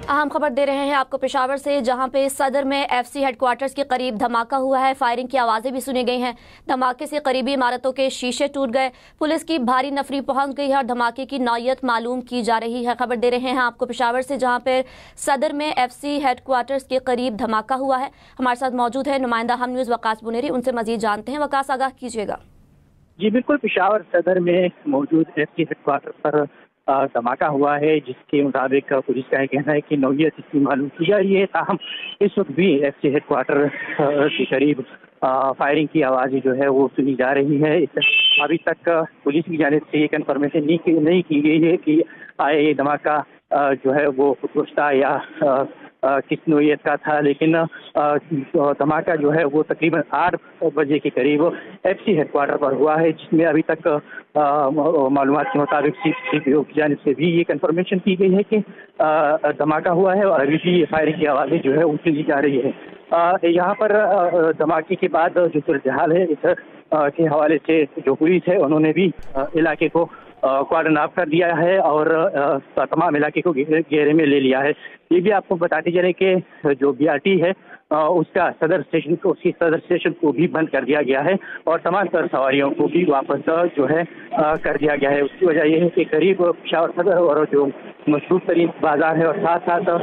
अहम खबर दे रहे हैं आपको पेशावर से, जहां पे सदर में एफसी हेडक्वार्टर्स के करीब धमाका हुआ है। फायरिंग की आवाजें भी सुनी गई हैं। धमाके से करीबी इमारतों के शीशे टूट गए। पुलिस की भारी नफरी पहुंच गई है और धमाके की नौयत मालूम की जा रही है। खबर दे रहे हैं आपको पेशावर से, जहां पर सदर में एफसी हेडक्वार्टर्स के करीब धमाका हुआ है। हमारे साथ मौजूद है नुमाइंदा हम न्यूज़ वकास बुनेरी, उनसे मजीद जानते हैं। वकास, आगाह कीजिएगा। जी बिल्कुल, पेशावर सदर में मौजूद एफसी हेडक्वार्टर पर धमाका हुआ है, जिसके मुताबिक पुलिस का कहना है कि नौयत इसकी मालूम की जा रही है। ताहम इस वक्त भी एफसी हेडक्वार्टर के करीब फायरिंग की आवाज़ जो है वो सुनी जा रही है। अभी तक पुलिस की जानिब से ये कंफर्मेशन नहीं की गई है कि ये धमाका जो है वो खुदकुश्ता या किस नौयत का था, लेकिन धमाका जो है वो तकरीबन 8 बजे के करीब एफसी हेडक्वार्टर पर हुआ है, जिसमें अभी तक मालूमात के मुताबिक सीपीओ की जानिब से भी ये कंफर्मेशन की गई है कि धमाका हुआ है और अभी भी फायरिंग की आवाज़ें जो है वो सुनी जा रही है। यहाँ पर धमाके के बाद जो सूरत हाल है इस के हवाले से जो पुलिस है उन्होंने भी इलाके को कॉर्डन ऑफ कर दिया है और तमाम इलाके को घेरे में ले लिया है। ये भी आपको बताते चले कि जो बीआरटी है उसकी सदर स्टेशन को भी बंद कर दिया गया है और तमाम तर सवारियों को भी वापस जो है कर दिया गया है। उसकी वजह यह है कि करीब पेशावर सदर और जो मशहूर तरीन बाजार है और साथ साथ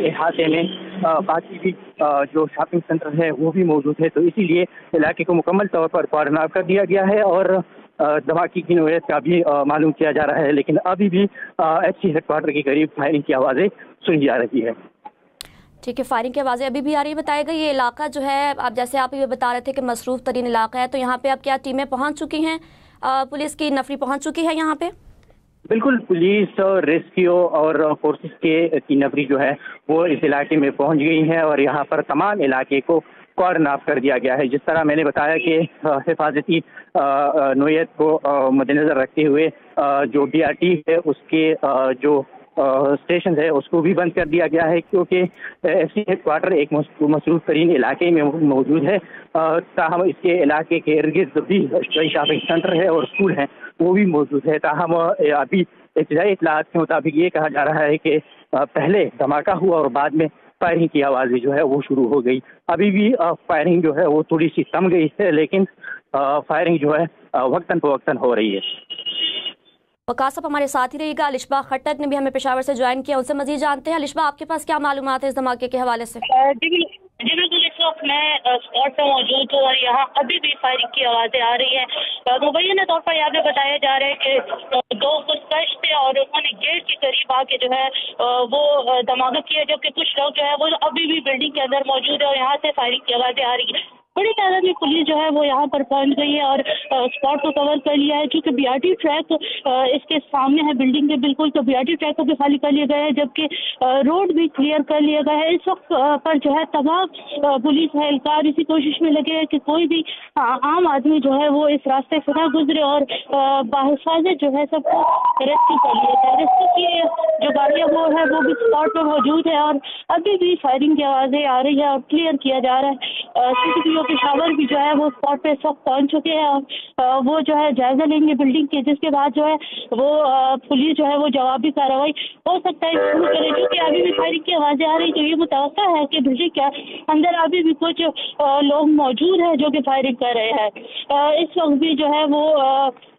इहाते में बाकी भी जो शॉपिंग सेंटर है वो भी मौजूद है, तो इसीलिए इलाके को मुकम्मल तौर पर कॉर्डन ऑफ कर दिया गया है और धमाके की नौयत का भी मालूम किया जा रहा है। लेकिन अभी भी एफसी हेडक्वार्टर के करीब फायरिंग की आवाज़ें सुनी जा रही है। ठीक है, फायरिंग की आवाज़ें अभी भी आ रही है। बताएगा ये इलाका जो है, आप जैसे आप ये बता रहे थे कि मसरूफ तरीन इलाका है, तो यहाँ पे अब क्या टीमें पहुँच चुकी हैं, पुलिस की नफरी पहुँच चुकी है यहाँ पे? बिल्कुल, पुलिस और रेस्क्यू और फोर्सेस की नफरी जो है वो इस इलाके में पहुंच गई है और यहाँ पर तमाम इलाके को कॉर्डन ऑफ कर दिया गया है। जिस तरह मैंने बताया कि हिफाजती नौयत को मद्देनजर रखते हुए जो बीआरटी है उसके जो स्टेशन है उसको भी बंद कर दिया गया है, क्योंकि एफसी हेडक्वार्टर एक मसरूफ तरीन इलाके में मौजूद है। ताहम इसके इलाके के इर्द गिर्द भी कई शॉपिंग सेंटर है और स्कूल हैं वो भी मौजूद है। ताहम अभी इब्तदाई इत्तलात के मुताबिक ये कहा जा रहा है कि पहले धमाका हुआ और बाद में फायरिंग की आवाज़ें जो है वो शुरू हो गई। अभी भी फायरिंग जो है वो थोड़ी सी थम गई है, लेकिन फायरिंग जो है वक्तन फवक्तन हो रही है। वकास साहब हमारे साथ ही रहिएगा। अलिशबा खट्टक ने भी हमें पेशावर से ज्वाइन किया, उनसे मजीद जानते हैं। अलिशबा, आपके पास क्या मालूमात है इस धमाके के हवाले से? जी बिल्कुल, इस वक्त मैं स्पॉट पर मौजूद हूँ और यहाँ अभी भी फायरिंग की आवाज़ें आ रही हैं। मुबैना तौर पर यहाँ पे बताया जा रहा है कि दो कुछ कश थे और उन्होंने गेट के करीब आके जो है वो धमाका किया, जबकि कुछ लोग जो है वो अभी भी बिल्डिंग के अंदर मौजूद है और यहाँ से फायरिंग की आवाज़ें आ रही है। बड़ी तादाद में पुलिस जो है वो यहाँ पर पहुंच गई है और स्पॉट को कवर कर लिया है, क्योंकि बीआरटी ट्रैक इसके सामने है बिल्डिंग के बिल्कुल, तो बीआरटी ट्रैक को भी खाली कर लिया गया है, जबकि रोड भी क्लियर कर लिया गया है। इस वक्त पर जो है तमाम पुलिस एहलकार इसी कोशिश में लगे हैं कि कोई भी आम आदमी जो है वो इस रास्ते से ना गुजरे और बाहिफाजत जो है सबको रेस्क्यू कर लिया जाए। रेस्क्यू की जो गाड़ियाँ वो है वो भी स्पॉट पर मौजूद है और अभी भी फायरिंग की आवाज़ें आ रही है और क्लियर किया जा रहा है। पेशावर भी जो है वो स्पॉट पे सब पहुंच चुके हैं और वो जो है जायजा लेंगे बिल्डिंग के, जिसके बाद जो है वो पुलिस जो है वो जवाबी कार्रवाई हो सकता है शुरू करे, क्योंकि अभी भी फायरिंग की आवाज़ें आ रही, तो ये मुतवक्का है कि बिल्डिंग के अंदर अभी भी कुछ लोग मौजूद हैं जो कि फायरिंग कर रहे हैं। इस वक्त भी जो है वो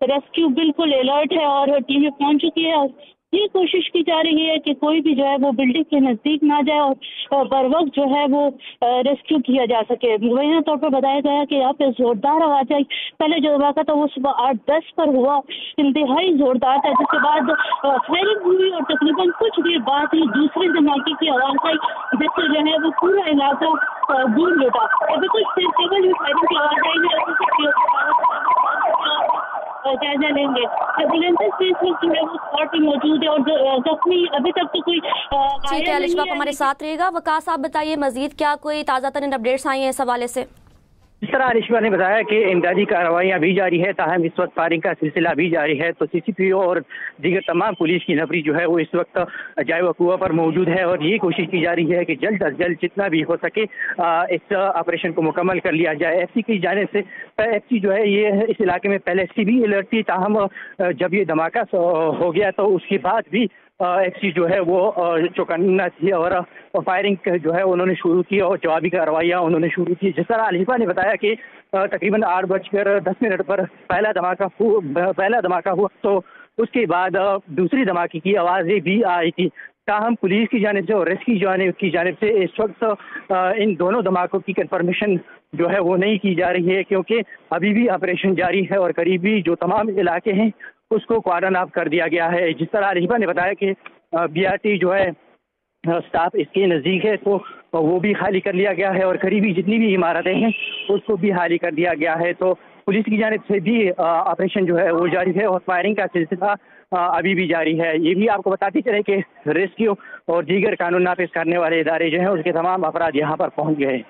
रेस्क्यू बिल्कुल अलर्ट है और टीमें पहुँच चुकी है और ये कोशिश की जा रही है कि कोई भी जो है वो बिल्डिंग के नज़दीक ना जाए और बर वक्त जो है वो रेस्क्यू किया जा सके। मुबैना तौर पर बताया गया कि यहाँ पे ज़ोरदार आवाज़ आई। पहले जो धमाका था वो सुबह 8-10 पर हुआ, इंतहाई ज़ोरदार था, जिसके बाद फायरिंग हुई और तकरीबन कुछ देर बाद ही दूसरे धमाके की आवाज़ आई, जिससे जो है वो पूरा इलाका गूंज उठा। अभी कुछ केवल भी फायरिंग की आवाज़ आई जायजा लेंगे। जो है वो स्पॉट पे मौजूद है और जख्मी अभी तक तो कोई ठीक है। अलिशबा, हमारे साथ रहेगा। वकास, आप बताइए मजीद क्या कोई ताज़ा तरीन अपडेट्स आई हैं इस हवाले से? इस तरह अलिशबा ने बताया कि इमदादी कार्रवाइयाँ भी जारी है, ताहम इस वक्त फायरिंग का सिलसिला भी जारी है, तो सीसीपीओ और दीगर तमाम पुलिस की नफरी जो है वो इस वक्त जाए वकुआ पर मौजूद है और ये कोशिश की जा रही है कि जल्द अज जल्द जितना भी हो सके इस ऑपरेशन को मुकम्मल कर लिया जाए। एफसी की जाने से एफसी जो है ये इस इलाके में पहले से भी अलर्ट थी, ताहम जब ये धमाका हो गया तो उसके बाद भी एफसी जो है वो चौकन्ना थी और फायरिंग जो है उन्होंने शुरू की और जवाबी कार्रवाइयाँ उन्होंने शुरू की। जिस तरह अलीफा ने बताया कि तकरीबन 8:10 पर पहला धमाका हुआ तो उसके बाद दूसरी धमाके की आवाज़ें भी आई थी। ताहम पुलिस की जानिब से और रेस्क्यू की जानिब से इस वक्त इन दोनों धमाकों की कंफर्मेशन जो है वो नहीं की जा रही है, क्योंकि अभी भी ऑपरेशन जारी है और करीबी जो तमाम इलाके हैं उसको क्वारन ऑफ कर दिया गया है। जिस तरह अलीफा ने बताया कि BRT जो है स्टाफ इसके नज़दीक है तो वो भी खाली कर लिया गया है और करीबी जितनी भी इमारतें हैं उसको भी खाली कर दिया गया है। तो पुलिस की जानिब से भी ऑपरेशन जो है वो जारी है और फायरिंग का सिलसिला अभी भी जारी है। ये भी आपको बताते चले कि रेस्क्यू और दीगर कानून नाफिज करने वाले इदारे जो हैं उसके तमाम अफराद यहाँ पर पहुँच गए हैं।